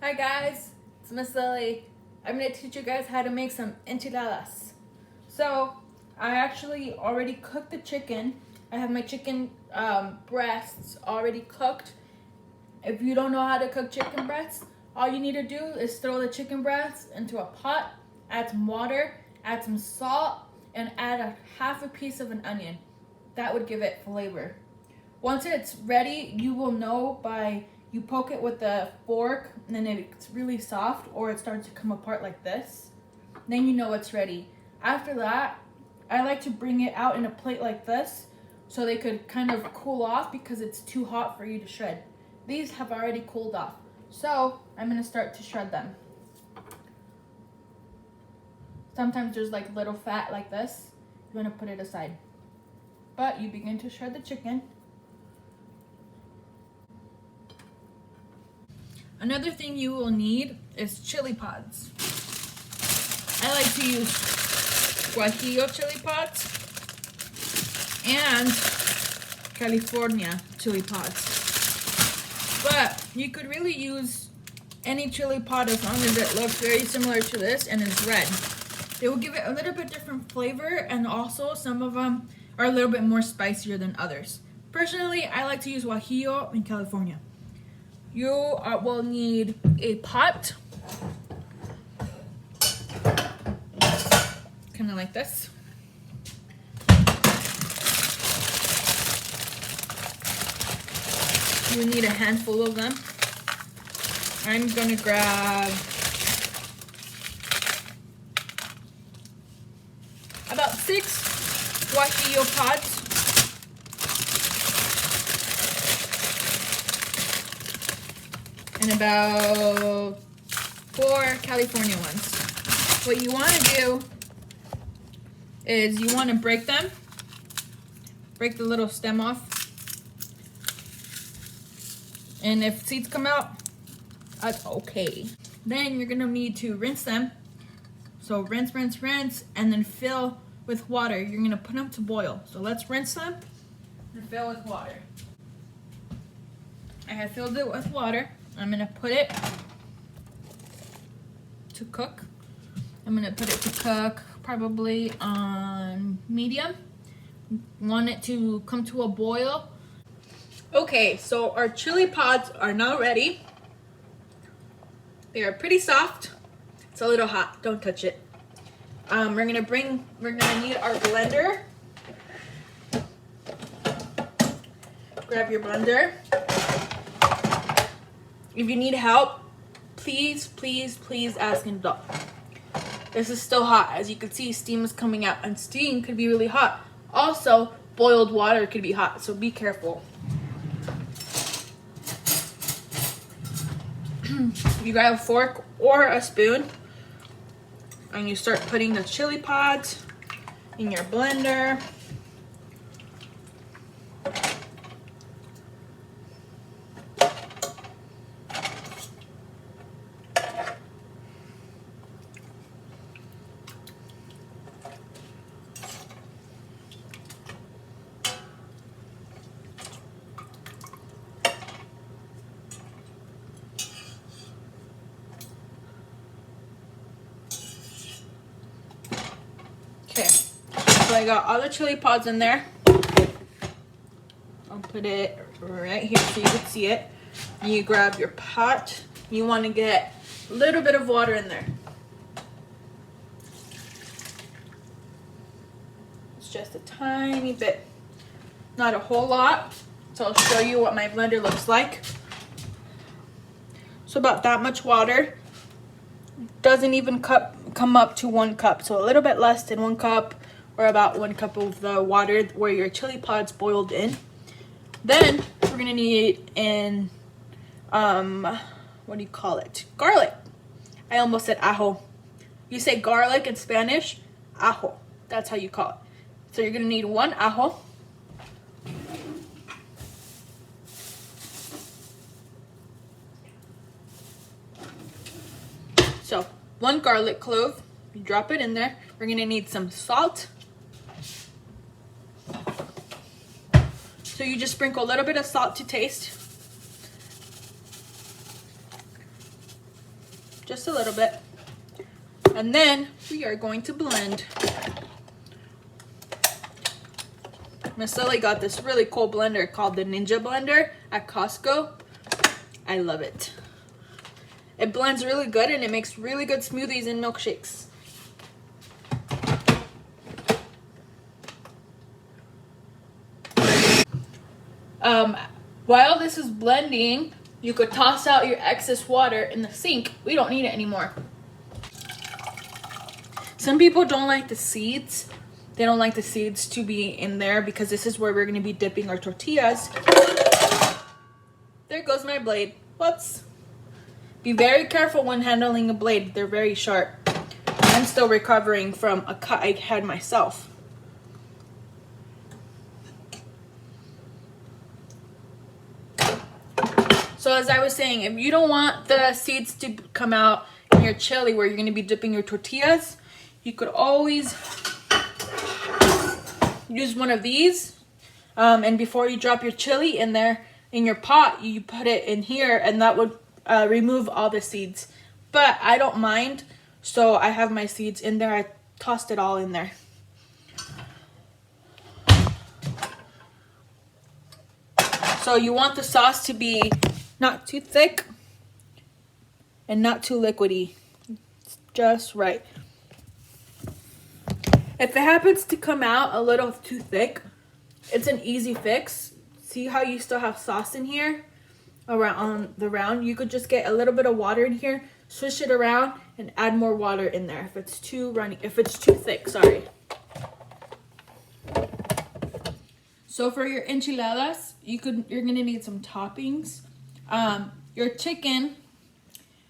Hi guys, it's Miss Lily. I'm going to teach you guys how to make some enchiladas. So, I actually already cooked the chicken. I have my chicken breasts already cooked. If you don't know how to cook chicken breasts, all you need to do is throw the chicken breasts into a pot, add some water, add some salt, and add half a piece of an onion. That would give it flavor. Once it's ready, you will know by you poke it with a fork and then it's really soft or it starts to come apart like this. Then you know it's ready. After that, I like to bring it out in a plate like this so they could kind of cool off because it's too hot for you to shred. These have already cooled off. So I'm gonna start to shred them. Sometimes there's like little fat like this. You wanna put it aside. But you begin to shred the chicken. Another thing you will need is chili pods. I like to use Guajillo chili pods and California chili pods. But you could really use any chili pod as long as it looks very similar to this and is red. It will give it a little bit different flavor, and also some of them are a little bit more spicier than others. Personally, I like to use Guajillo in California. You will need a pot, kind of like this. You need a handful of them. I'm gonna grab about 6 Guajillo pods. And about 4 California ones. What you want to do is you want to break them. Break the little stem off. And if seeds come out, that's okay. Then you're going to need to rinse them. So rinse, and then fill with water. You're going to put them to boil. So let's rinse them and fill with water. I have filled it with water. I'm gonna put it to cook. I'm gonna put it to cook probably on medium. Want it to come to a boil. Okay, so our chili pods are now ready. They are pretty soft. It's a little hot, don't touch it. We're gonna need our blender. Grab your blender. If you need help, please ask an adult. This is still hot. As you can see, steam is coming out, and steam could be really hot. Also, boiled water could be hot, so be careful. You grab a fork or a spoon, and you start putting the chili pods in your blender. Okay, so I got all the chili pods in there. I'll put it right here so you can see it. You grab your pot. You want to get a little bit of water in there. It's just a tiny bit, not a whole lot. So I'll show you what my blender looks like. So about that much water. Doesn't even come up to 1 cup, so a little bit less than 1 cup, or about 1 cup of the water where your chili pods boiled in. Then we're gonna need what do you call it? Garlic. I almost said ajo. You say garlic in Spanish, ajo. That's how you call it. So you're gonna need 1 ajo. So 1 garlic clove, you drop it in there. We're gonna need some salt. So you just sprinkle a little bit of salt to taste. just a little bit. And then we are going to blend. Miss Sully got this really cool blender called the Ninja Blender at Costco. I love it. It blends really good and it makes really good smoothies and milkshakes. While this is blending, you could toss out your excess water in the sink. We don't need it anymore. Some people don't like the seeds. They don't like the seeds to be in there because this is where we're going to be dipping our tortillas. There goes my blade. Whoops. Be very careful when handling a blade. They're very sharp. I'm still recovering from a cut I had myself. So as I was saying, if you don't want the seeds to come out in your chili where you're going to be dipping your tortillas, you could always use one of these, and before you drop your chili in there in your pot, you put it in here, and that would remove all the seeds. But I don't mind, so I have my seeds in there. I tossed it all in there. So you want the sauce to be not too thick and not too liquidy. It's just right. If it happens to come out a little too thick, it's an easy fix. See how you still have sauce in here around the round? You could just get a little bit of water in here, swish it around, and add more water in there if it's too runny, if it's too thick, sorry. So for your enchiladas, you're gonna need some toppings. Your chicken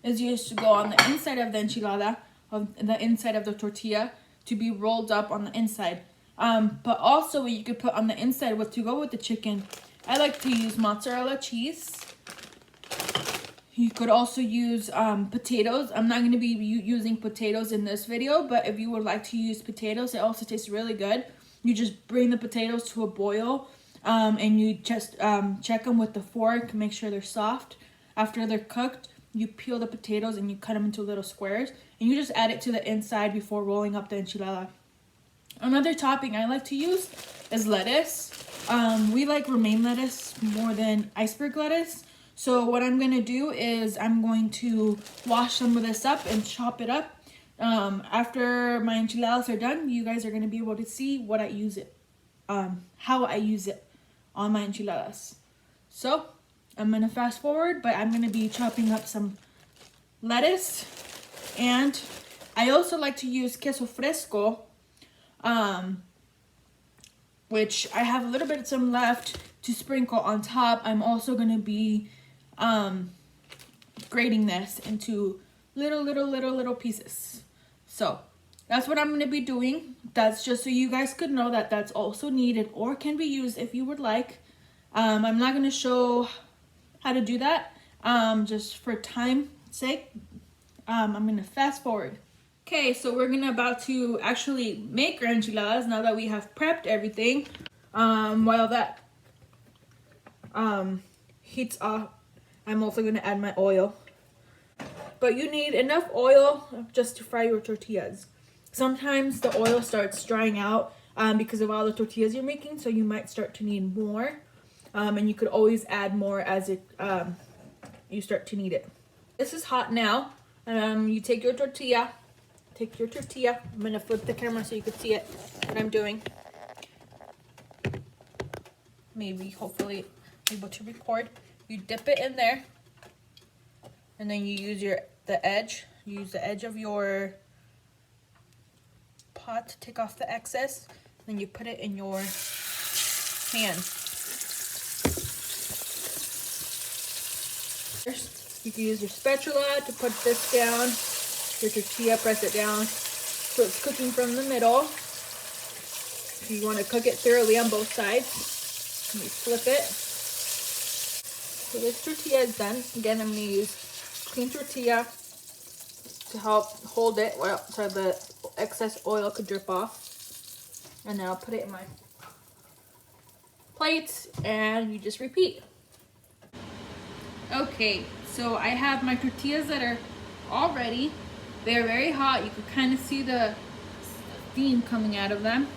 is used to go on the inside of the enchilada, on the inside of the tortilla, to be rolled up on the inside. But also what you could put on the inside to go with the chicken, I like to use mozzarella cheese. You could also use potatoes. I'm not going to be using potatoes in this video, but if you would like to use potatoes, it also tastes really good. You just bring the potatoes to a boil, and you just check them with the fork, make sure they're soft. After they're cooked, you peel the potatoes and you cut them into little squares, and you just add it to the inside before rolling up the enchilada. Another topping I like to use is lettuce. We like romaine lettuce more than iceberg lettuce. So what I'm going to do is I'm going to wash some of this up and chop it up. After my enchiladas are done, you guys are going to be able to see what I use it, how I use it on my enchiladas. So I'm going to fast forward, but I'm going to be chopping up some lettuce. And I also like to use queso fresco, which I have a little bit of some left to sprinkle on top. I'm also going to be grating this into little pieces. So that's what I'm going to be doing. That's just so you guys could know that that's also needed or can be used if you would like. I'm not going to show how to do that just for time's sake. I'm going to fast forward. Okay, so we're about to actually make our enchiladas now that we have prepped everything. While that heats off, I'm also going to add my oil. But you need enough oil just to fry your tortillas. Sometimes the oil starts drying out because of all the tortillas you're making, so you might start to need more. And you could always add more as you start to need it. This is hot now. You take your tortilla. I'm going to flip the camera so you can see it, what I'm doing. Maybe, hopefully, able to record. You dip it in there. And then you use the edge. You use the edge of your pot to take off the excess. Then you put it in your hand. First, you can use your spatula to put this down. Your tortilla, press it down so it's cooking from the middle. You want to cook it thoroughly on both sides. And you flip it. So this tortilla is done. Again, I'm going to use clean tortilla to help hold it so the excess oil could drip off. And then I'll put it in my plates and you just repeat. Okay, so I have my tortillas that are already. They're very hot. You can kind of see the steam coming out of them.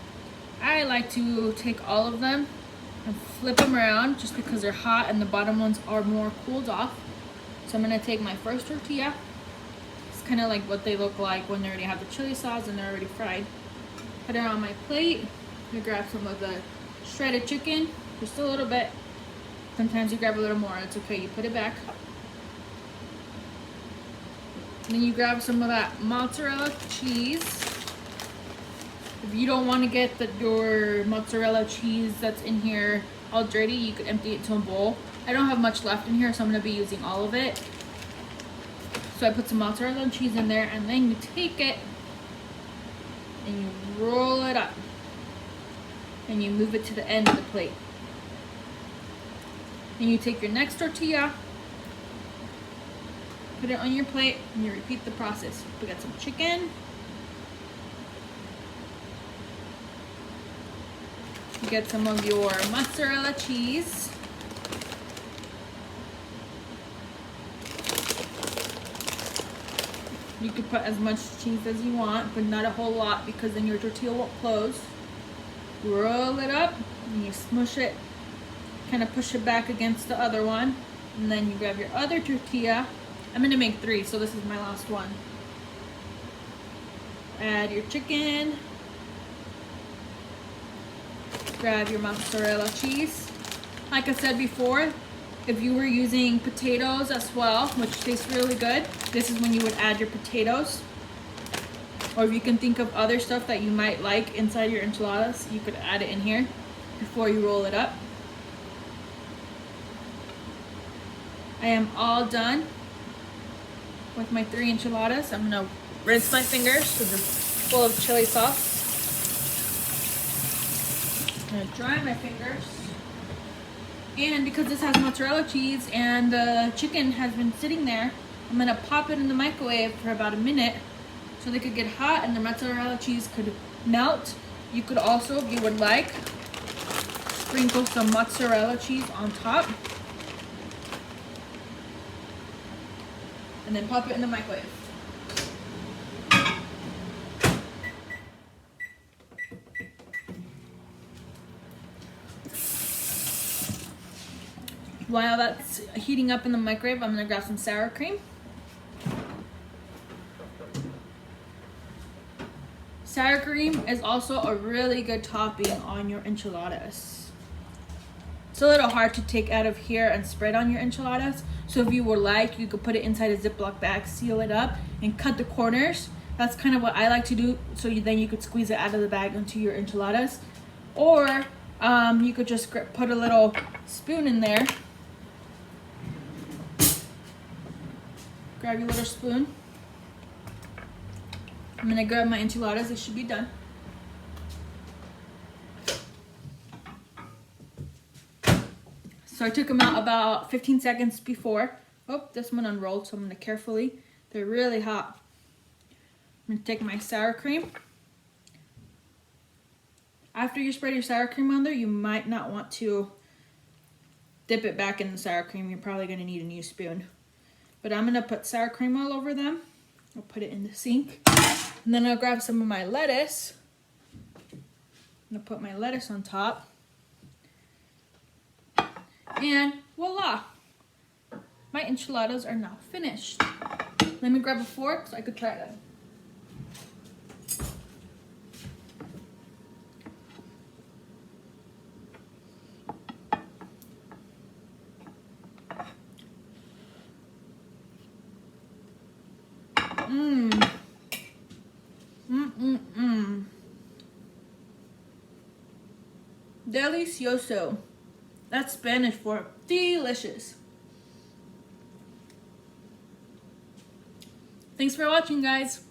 I like to take all of them and flip them around just because they're hot and the bottom ones are more cooled off. So I'm gonna take my first tortilla. It's kind of like what they look like when they already have the chili sauce and they're already fried. Put it on my plate. I'm gonna grab some of the shredded chicken, just a little bit. Sometimes you grab a little more, it's okay, you put it back. And then you grab some of that mozzarella cheese. If you don't want to get your mozzarella cheese that's in here all dirty, you could empty it into a bowl. I don't have much left in here, so I'm going to be using all of it. So I put some mozzarella cheese in there, and then you take it and you roll it up. And you move it to the end of the plate. And you take your next tortilla, put it on your plate, and you repeat the process. We got some chicken. You get some of your mozzarella cheese. You could put as much cheese as you want, but not a whole lot because then your tortilla won't close. Roll it up and you smush it, kind of push it back against the other one, and then you grab your other tortilla. I'm gonna make 3, so this is my last one. Add your chicken. Grab your mozzarella cheese. Like I said before, if you were using potatoes as well, which tastes really good, this is when you would add your potatoes. Or if you can think of other stuff that you might like inside your enchiladas, you could add it in here before you roll it up. I am all done with my 3 enchiladas. I'm gonna rinse my fingers because they're full of chili sauce. I'm gonna dry my fingers. And because this has mozzarella cheese and the chicken has been sitting there, I'm gonna pop it in the microwave for about a minute so they could get hot and the mozzarella cheese could melt. You could also, if you would like, sprinkle some mozzarella cheese on top. And then pop it in the microwave. While that's heating up in the microwave, I'm gonna grab some sour cream. Sour cream is also a really good topping on your enchiladas. It's a little hard to take out of here and spread on your enchiladas. So if you would like, you could put it inside a Ziploc bag, seal it up, and cut the corners. That's kind of what I like to do, so then you could squeeze it out of the bag into your enchiladas. Or you could just put a little spoon in there. Grab your little spoon. I'm gonna grab my enchiladas, it should be done. So I took them out about 15 seconds before. Oh, this one unrolled, so I'm gonna carefully, they're really hot. I'm gonna take my sour cream. After you spread your sour cream on there, you might not want to dip it back in the sour cream. You're probably gonna need a new spoon. But I'm gonna put sour cream all over them. I'll put it in the sink. And then I'll grab some of my lettuce. I'm gonna put my lettuce on top. And voila! My enchiladas are now finished. Let me grab a fork so I could try them. Delicioso. That's Spanish for delicious. Thanks for watching, guys.